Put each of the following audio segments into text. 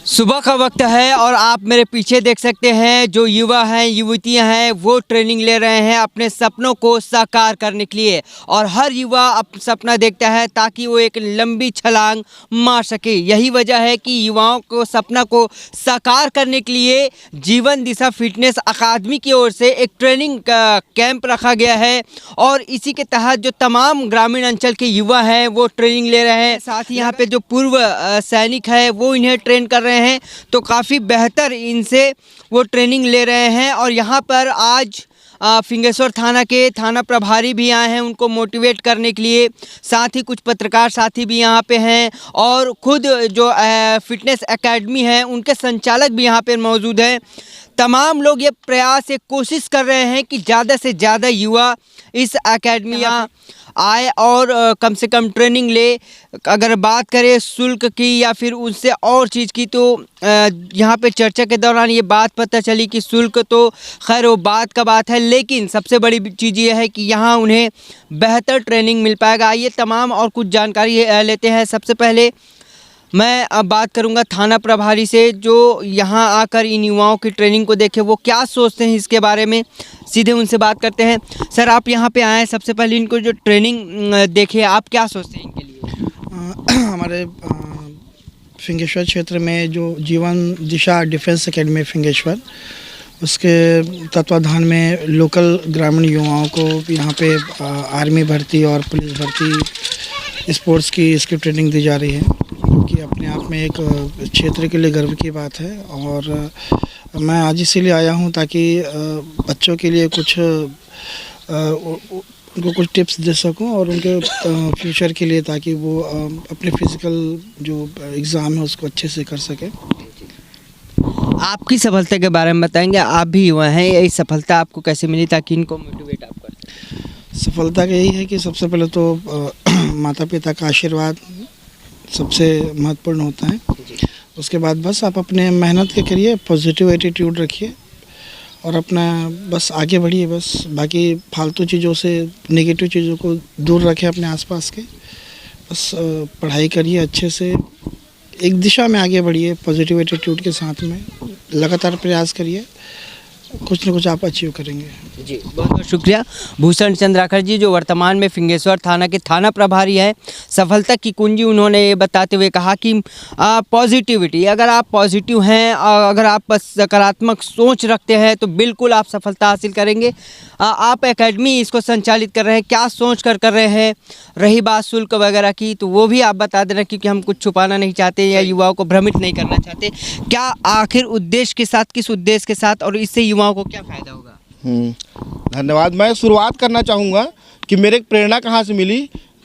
सुबह का वक्त है और आप मेरे पीछे देख सकते हैं जो युवा हैं युवतियां हैं वो ट्रेनिंग ले रहे हैं अपने सपनों को साकार करने के लिए। और हर युवा सपना देखता है ताकि वो एक लंबी छलांग मार सके। यही वजह है कि युवाओं को सपना को साकार करने के लिए जीवन दिशा फिटनेस अकादमी की ओर से एक ट्रेनिंग का कैंप रखा गया है और इसी के तहत जो तमाम ग्रामीण अंचल के युवा हैं वो ट्रेनिंग ले रहे हैं। साथ ही यहाँ पे जो पूर्व सैनिक है वो इन्हें ट्रेन कर रहे हैं, तो काफ़ी बेहतर इनसे वो ट्रेनिंग ले रहे हैं। और यहाँ पर आज फिंगेश्वर थाना के थाना प्रभारी भी आए हैं उनको मोटिवेट करने के लिए। साथ ही कुछ पत्रकार साथी भी यहाँ पे हैं और खुद जो फिटनेस एकेडमी है उनके संचालक भी यहाँ पे मौजूद हैं। तमाम लोग ये प्रयास एक कोशिश कर रहे हैं कि ज़्यादा से ज़्यादा युवा इस एकेडमी आए और कम से कम ट्रेनिंग ले। अगर बात करें शुल्क की या फिर उससे और चीज़ की तो यहाँ पे चर्चा के दौरान ये बात पता चली कि शुल्क तो खैर वो बात का बात है, लेकिन सबसे बड़ी चीज़ ये है कि यहाँ उन्हें बेहतर ट्रेनिंग मिल पाएगा। आइए तमाम और कुछ जानकारी लेते हैं। सबसे पहले मैं अब बात करूंगा थाना प्रभारी से जो यहाँ आकर इन युवाओं की ट्रेनिंग को देखे वो क्या सोचते हैं इसके बारे में। सीधे उनसे बात करते हैं। सर, आप यहाँ पे आए, सबसे पहले इनको जो ट्रेनिंग देखे आप क्या सोचते हैं इनके लिए? हमारे फिंगेश्वर क्षेत्र में जो जीवन दिशा डिफेंस एकेडमी फिंगेश्वर, उसके तत्वाधान में लोकल ग्रामीण युवाओं को यहाँ पे आर्मी भर्ती और पुलिस भर्ती स्पोर्ट्स की इसकी ट्रेनिंग दी जा रही है, कि अपने आप में एक क्षेत्र के लिए गर्व की बात है। और मैं आज इसीलिए आया हूँ ताकि बच्चों के लिए कुछ उनको कुछ टिप्स दे सकूँ और उनके फ्यूचर के लिए, ताकि वो अपने फिज़िकल जो एग्ज़ाम है उसको अच्छे से कर सकें। आपकी सफलता के बारे में बताएंगे? आप भी युवा हैं, ये सफलता आपको कैसे मिली ताकि इनको मोटिवेट आप करें? सफलता का यही है कि सबसे पहले तो माता पिता का आशीर्वाद सबसे महत्वपूर्ण होता है। उसके बाद बस आप अपने मेहनत के करिए, पॉजिटिव एटीट्यूड रखिए और अपना बस आगे बढ़िए। बस बाकी फालतू चीज़ों से, नेगेटिव चीज़ों को दूर रखें अपने आसपास के। बस पढ़ाई करिए अच्छे से, एक दिशा में आगे बढ़िए पॉजिटिव एटीट्यूड के साथ में, लगातार प्रयास करिए, कुछ न कुछ आप अचीव करेंगे। जी, बहुत बहुत शुक्रिया भूषण चंद्राकर जी जो वर्तमान में फिंगेश्वर थाना के थाना प्रभारी हैं। सफलता की कुंजी उन्होंने ये बताते हुए कहा कि पॉजिटिविटी, अगर आप पॉजिटिव हैं, अगर आप सकारात्मक सोच रखते हैं तो बिल्कुल आप सफलता हासिल करेंगे। आप एकेडमी इसको संचालित कर रहे हैं, क्या सोच कर रहे हैं? रही बात शुल्क वगैरह की तो वो भी आप बता देना, क्योंकि हम कुछ छुपाना नहीं चाहते या युवाओं को भ्रमित नहीं करना चाहते। क्या आखिर उद्देश्य के साथ, किस उद्देश्य के साथ और इससे युवाओं को क्या फ़ायदा होगा? धन्यवाद। मैं शुरुआत करना चाहूँगा कि मेरे प्रेरणा कहाँ से मिली।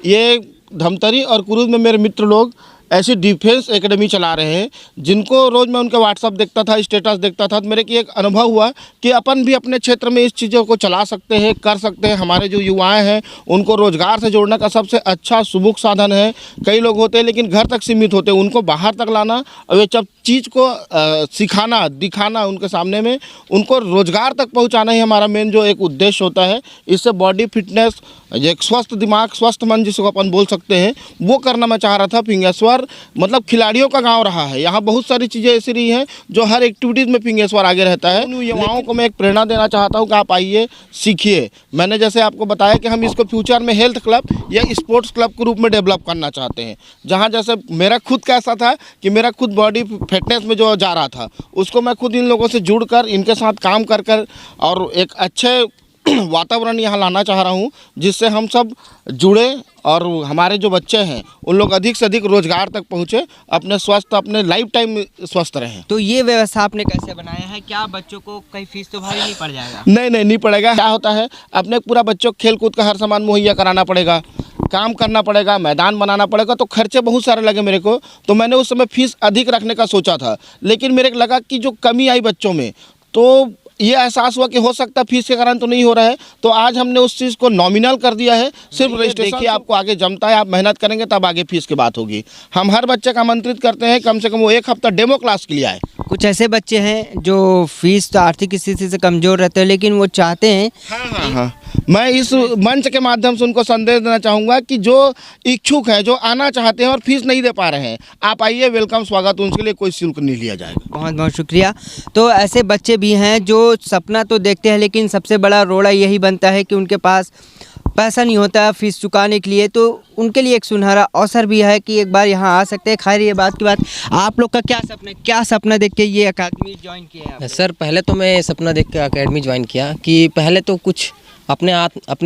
ये धमतरी और कुरुद में मेरे मित्र लोग ऐसी डिफेंस एकेडमी चला रहे हैं, जिनको रोज़ मैं उनका व्हाट्सअप देखता था, स्टेटस देखता था, तो मेरे की एक अनुभव हुआ कि अपन भी अपने क्षेत्र में इस चीज़ों को चला सकते हैं, कर सकते हैं। हमारे जो युवाएं हैं उनको रोज़गार से जोड़ने का सबसे अच्छा सुमुख साधन है। कई लोग होते हैं लेकिन घर तक सीमित होते हैं, उनको बाहर तक लाना और ये सब चीज़ को सिखाना, दिखाना उनके सामने में, उनको रोज़गार तक पहुँचाना ही हमारा मेन जो एक उद्देश्य होता है। इससे बॉडी फिटनेस, एक स्वस्थ दिमाग, स्वस्थ मन जिसको अपन बोल सकते हैं, वो करना मैं चाह रहा था। फिंगेश्वर मतलब खिलाड़ियों का गांव रहा है, यहाँ बहुत सारी चीज़ें ऐसी रही हैं जो हर एक्टिविटीज़ में फिंगेश्वर आगे रहता है। उन युवाओं को मैं एक प्रेरणा देना चाहता हूँ कि आप आइए, सीखिए। मैंने जैसे आपको बताया कि हम इसको फ्यूचर में हेल्थ क्लब या स्पोर्ट्स क्लब के रूप में डेवलप करना चाहते हैं, जहाँ जैसे मेरा खुद कैसा था कि मेरा खुद बॉडी फिटनेस में जो जा रहा था उसको मैं खुद इन लोगों से जुड़कर इनके साथ काम कर और एक अच्छे वातावरण यहाँ लाना चाह रहा हूँ, जिससे हम सब जुड़े और हमारे जो बच्चे हैं उन लोग अधिक से अधिक रोजगार तक पहुँचे, अपने स्वस्थ, अपने लाइफ टाइम स्वस्थ रहें। तो ये व्यवस्था आपने कैसे बनाया है? क्या बच्चों को कहीं फीस तो भारी नहीं पड़ जाएगा? नहीं पड़ेगा। क्या होता है, अपने पूरा बच्चों को खेल कूद का हर सामान मुहैया कराना पड़ेगा, काम करना पड़ेगा, मैदान बनाना पड़ेगा, तो खर्चे बहुत सारे लगे मेरे को। तो मैंने उस समय फीस अधिक रखने का सोचा था, लेकिन मेरे को लगा कि जो कमी आई बच्चों में, तो ये एहसास हुआ कि हो सकता है फीस के कारण तो नहीं हो रहा है, तो आज हमने उस चीज़ को नॉमिनल कर दिया है। सिर्फ रजिस्ट्रेशन। देखिए आपको आगे जमता है, आप मेहनत करेंगे तब आगे फीस की बात होगी। हम हर बच्चे का आमंत्रित करते हैं, कम से कम वो 1 हफ्ता डेमो क्लास के लिए आए। कुछ ऐसे बच्चे हैं जो फीस तो आर्थिक स्थिति से कमज़ोर रहते हैं लेकिन वो चाहते हैं हाँ मैं इस मंच के माध्यम से उनको संदेश देना चाहूँगा कि जो इच्छुक है, जो आना चाहते हैं और फीस नहीं दे पा रहे हैं, आप आइए, वेलकम, स्वागत, उनके लिए कोई शुल्क नहीं लिया जाएगा। बहुत बहुत शुक्रिया। तो ऐसे बच्चे भी हैं जो सपना तो देखते हैं, लेकिन सबसे बड़ा रोड़ा यही बनता है कि उनके पास पैसा नहीं होता फीस चुकाने के लिए। तो उनके लिए एक सुनहरा अवसर भी है कि एक बार यहाँ आ सकते हैं। खैर, ये बात की बात, आप लोग का क्या सपना देख के ये अकादमी ज्वाइन किया है? सर, पहले तो मैं सपना देख के अकेडमी ज्वाइन किया कि पहले तो कुछ अपने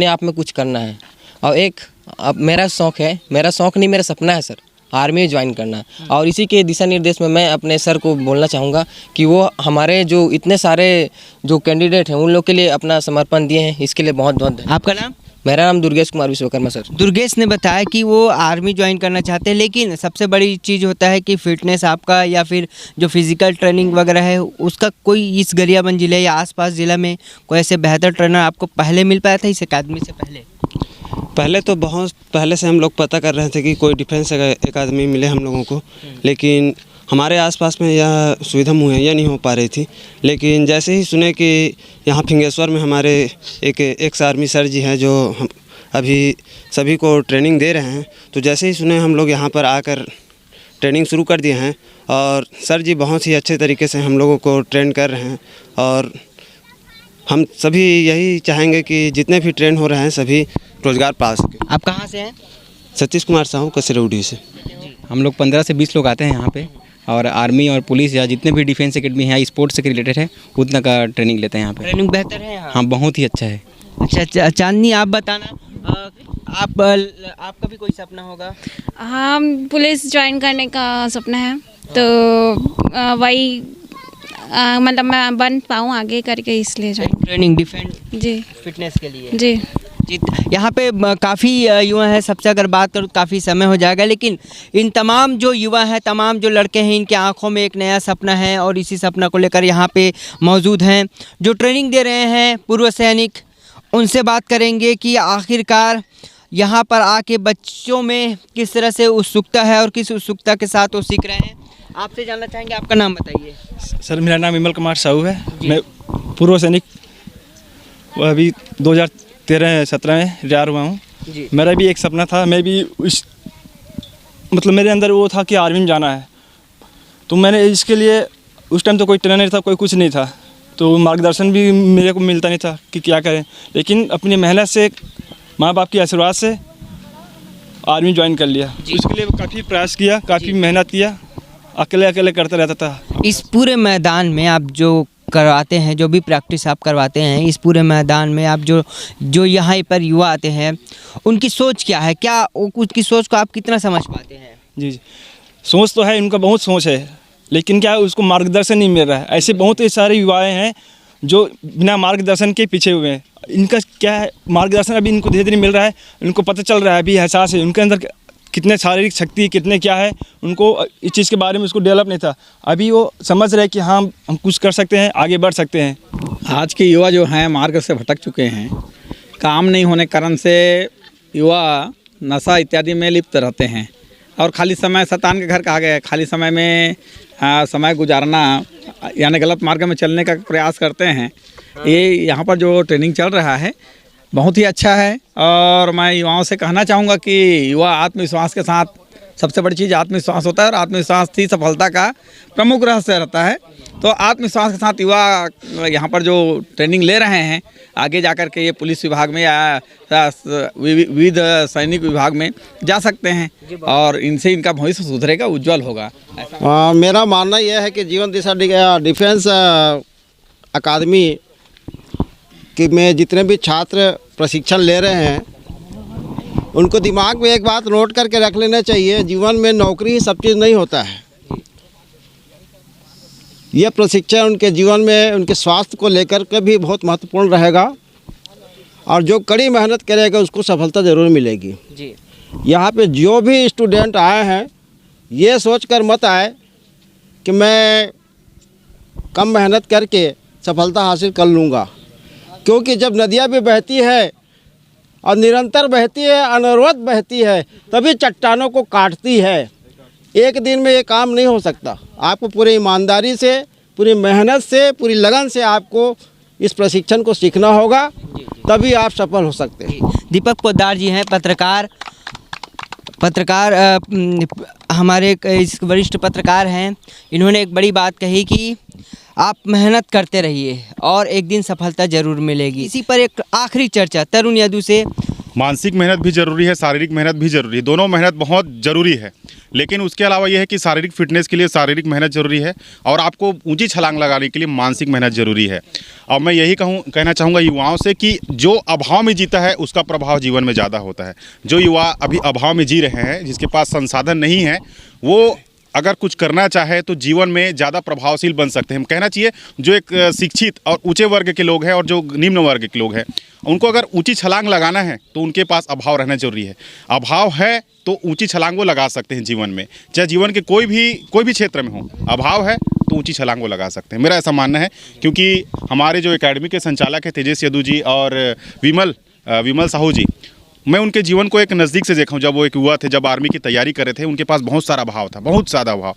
आप में कुछ करना है। और एक अब मेरा शौक़ है, मेरा शौक़ नहीं, मेरा सपना है सर, आर्मी ज्वाइन करना। और इसी के दिशा निर्देश में मैं अपने सर को बोलना चाहूँगा कि वो हमारे जो इतने सारे जो कैंडिडेट हैं उन लोग के लिए अपना समर्पण दिए हैं, इसके लिए बहुत बहुत धन्यवाद। आपका नाम? मेरा नाम दुर्गेश कुमार विश्वकर्मा सर। दुर्गेश ने बताया कि वो आर्मी ज्वाइन करना चाहते हैं, लेकिन सबसे बड़ी चीज़ होता है कि फिटनेस आपका या फिर जो फिज़िकल ट्रेनिंग वगैरह है उसका कोई इस गरियाबंद ज़िले या आसपास ज़िला में कोई ऐसे बेहतर ट्रेनर आपको पहले मिल पाया था इस अकादमी से पहले? पहले तो बहुत पहले से हम लोग पता कर रहे थे कि कोई डिफेंस अकादमी मिले हम लोगों को, लेकिन हमारे आसपास में यह सुविधा मुहैया नहीं हो पा रही थी। लेकिन जैसे ही सुने कि यहाँ फिंगेश्वर में हमारे एक एक्स आर्मी सर जी हैं जो हम अभी सभी को ट्रेनिंग दे रहे हैं, तो जैसे ही सुने हम लोग यहाँ पर आकर ट्रेनिंग शुरू कर दिए हैं। और सर जी बहुत ही अच्छे तरीके से हम लोगों को ट्रेन कर रहे हैं। और हम सभी यही चाहेंगे कि जितने भी ट्रेन हो रहे हैं सभी रोज़गार पा सकें। आप कहाँ से हैं? सतीश कुमार साहू, कसरौडी से। हम लोग 15 से 20 लोग आते हैं यहाँ पे, और आर्मी और पुलिस या जितने भी डिफेंस एकेडमी है स्पोर्ट्स से रिलेटेड है उतना का ट्रेनिंग लेते हैं यहाँ पे। ट्रेनिंग बेहतर है यहाँ? हाँ, बहुत ही अच्छा है। अच्छा, चांदनी आप बताना, आपका भी कोई सपना होगा? हाँ, पुलिस ज्वाइन करने का सपना है, तो वही मतलब मैं बन पाऊँ आगे करके, इसलिए ज्वाइन। ट्रेनिंग डिफेंस जी, फिटनेस के लिए? जी। यहाँ पे काफ़ी युवा हैं, सबसे अगर बात करूँ काफ़ी समय हो जाएगा, लेकिन इन तमाम जो युवा हैं, तमाम जो लड़के हैं, इनके आंखों में एक नया सपना है और इसी सपना को लेकर यहाँ पे मौजूद हैं। जो ट्रेनिंग दे रहे हैं पूर्व सैनिक, उनसे बात करेंगे कि आखिरकार यहाँ पर आके बच्चों में किस तरह से उत्सुकता है और किस उत्सुकता के साथ वो सीख रहे हैं। आपसे जानना चाहेंगे, आपका नाम बताइए। सर, मेरा नाम विमल कुमार साहू है। मैं पूर्व सैनिक अभी 2013-17 में रिटायर हुआ हूँ। मेरा भी एक सपना था, मैं भी मतलब मेरे अंदर वो था कि आर्मी में जाना है। तो मैंने इसके लिए उस टाइम तो कोई ट्रेनर नहीं था, कोई कुछ नहीं था, तो मार्गदर्शन भी मेरे को मिलता नहीं था कि क्या करें। लेकिन अपनी मेहनत से, माँ बाप के आशीर्वाद से आर्मी ज्वाइन कर लिया। उसके लिए काफ़ी प्रयास किया, काफ़ी मेहनत किया, अकेले करता रहता था। इस पूरे मैदान में आप जो करवाते हैं, जो भी प्रैक्टिस आप करवाते हैं, इस पूरे मैदान में आप जो यहाँ पर युवा आते हैं, उनकी सोच क्या है? क्या उनकी सोच को आप कितना समझ पाते हैं? जी, सोच तो है, इनका बहुत सोच है, लेकिन क्या है उसको मार्गदर्शन नहीं मिल रहा है। ऐसे बहुत सारे युवाएं हैं जो बिना मार्गदर्शन के पीछे हुए हैं। इनका क्या है, मार्गदर्शन अभी इनको धीरे धीरे मिल रहा है, उनको पता चल रहा है, अभी एहसास है उनके अंदर कितने शारीरिक शक्ति, कितने क्या है, उनको इस चीज़ के बारे में उसको डेवलप नहीं था। अभी वो समझ रहे हैं कि हाँ, हम कुछ कर सकते हैं, आगे बढ़ सकते हैं। आज के युवा जो हैं मार्ग से भटक चुके हैं। काम नहीं होने के कारण से युवा नशा इत्यादि में लिप्त रहते हैं और खाली समय शैतान के घर कहा गया है, खाली समय में समय गुजारना यानी गलत मार्ग में चलने का प्रयास करते हैं। ये यहाँ पर जो ट्रेनिंग चल रहा है बहुत ही अच्छा है और मैं युवाओं से कहना चाहूँगा कि युवा आत्मविश्वास के साथ, सबसे बड़ी चीज़ आत्मविश्वास होता है और आत्मविश्वास ही सफलता का प्रमुख रहस्य रहता है। तो आत्मविश्वास के साथ युवा यहाँ पर जो ट्रेनिंग ले रहे हैं, आगे जाकर के ये पुलिस विभाग में या विविध सैनिक विभाग में जा सकते हैं और इनसे इनका भविष्य सुधरेगा, उज्जवल होगा। मेरा मानना यह है कि जीवन दिशा डिफेंस अकादमी कि में जितने भी छात्र प्रशिक्षण ले रहे हैं उनको दिमाग में एक बात नोट करके रख लेना चाहिए, जीवन में नौकरी ही सब चीज़ नहीं होता है। यह प्रशिक्षण उनके जीवन में उनके स्वास्थ्य को लेकर के भी बहुत महत्वपूर्ण रहेगा और जो कड़ी मेहनत करेगा उसको सफलता ज़रूर मिलेगी जी। यहाँ पे जो भी स्टूडेंट आए हैं ये सोचकर मत आए कि मैं कम मेहनत करके सफलता हासिल कर लूँगा, क्योंकि जब नदियाँ भी बहती है और निरंतर बहती है, अनवरत बहती है, तभी चट्टानों को काटती है। एक दिन में ये काम नहीं हो सकता। आपको पूरी ईमानदारी से, पूरी मेहनत से, पूरी लगन से आपको इस प्रशिक्षण को सीखना होगा, तभी आप सफल हो सकते हैं। दीपक पोद्दार जी हैं पत्रकार हमारे इस वरिष्ठ पत्रकार हैं। इन्होंने एक बड़ी बात कही कि आप मेहनत करते रहिए और एक दिन सफलता ज़रूर मिलेगी। इसी पर एक आखिरी चर्चा तरुण यादव से। मानसिक मेहनत भी ज़रूरी है, शारीरिक मेहनत भी ज़रूरी है, दोनों मेहनत बहुत ज़रूरी है। लेकिन उसके अलावा यह है कि शारीरिक फिटनेस के लिए शारीरिक मेहनत ज़रूरी है और आपको ऊंची छलांग लगाने के लिए मानसिक मेहनत ज़रूरी है। और मैं यही कहना चाहूँगा युवाओं से कि जो अभाव में जीता है उसका प्रभाव जीवन में ज़्यादा होता है। जो युवा अभी अभाव में जी रहे हैं, जिसके पास संसाधन नहीं है, वो अगर कुछ करना चाहे तो जीवन में ज़्यादा प्रभावशील बन सकते हैं। हम कहना चाहिए जो एक शिक्षित और ऊंचे वर्ग के लोग हैं और जो निम्न वर्ग के लोग हैं, उनको अगर ऊंची छलांग लगाना है तो उनके पास अभाव रहना जरूरी है। अभाव है तो ऊंची छलांग वो लगा सकते हैं जीवन में, चाहे जीवन के कोई भी क्षेत्र में हो। अभाव है तो ऊंची छलांग वो लगा सकते हैं, मेरा ऐसा मानना है। क्योंकि हमारे जो एकेडमी के संचालक हैं तेजस यदू जी और विमल साहू जी, मैं उनके जीवन को एक नज़दीक से देखा हूँ। जब वो एक युवा थे, जब आर्मी की तैयारी कर रहे थे, उनके पास बहुत सारा अभाव था, बहुत ज़्यादा अभाव।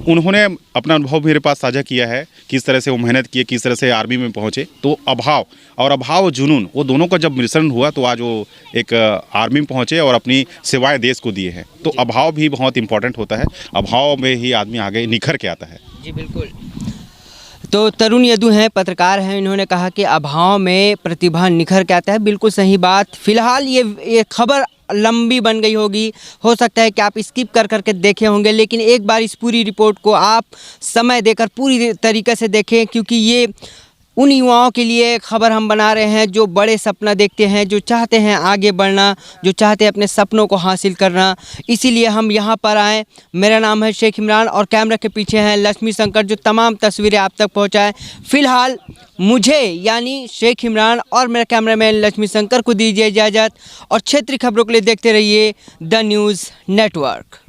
उन्होंने अपना अनुभव मेरे पास साझा किया है, किस तरह से वो मेहनत किए, किस तरह से आर्मी में पहुँचे। तो अभाव और जुनून, वो दोनों का जब मिश्रण हुआ तो आज वो एक आर्मी में पहुँचे और अपनी सेवाएँ देश को दिए हैं। तो अभाव भी बहुत इंपॉर्टेंट होता है, अभाव में ही आदमी आगे निखर के आता है। जी बिल्कुल। तो तरुण यदू हैं, पत्रकार हैं, इन्होंने कहा कि अभाव में प्रतिभा निखर के आता है। बिल्कुल सही बात। फिलहाल ये खबर लंबी बन गई होगी, हो सकता है कि आप स्किप कर करके देखे होंगे, लेकिन एक बार इस पूरी रिपोर्ट को आप समय देकर पूरी तरीके से देखें, क्योंकि ये उन युवाओं के लिए खबर हम बना रहे हैं जो बड़े सपना देखते हैं, जो चाहते हैं आगे बढ़ना, जो चाहते हैं अपने सपनों को हासिल करना। इसीलिए हम यहाँ पर आए। मेरा नाम है शेख इमरान और कैमरा के पीछे हैं लक्ष्मी शंकर, जो तमाम तस्वीरें आप तक पहुँचाएँ। फ़िलहाल मुझे यानी शेख इमरान और मेरा कैमरामैन लक्ष्मी शंकर को दीजिए इजाज़त और क्षेत्रीय खबरों के लिए देखते रहिए द न्यूज़ नेटवर्क।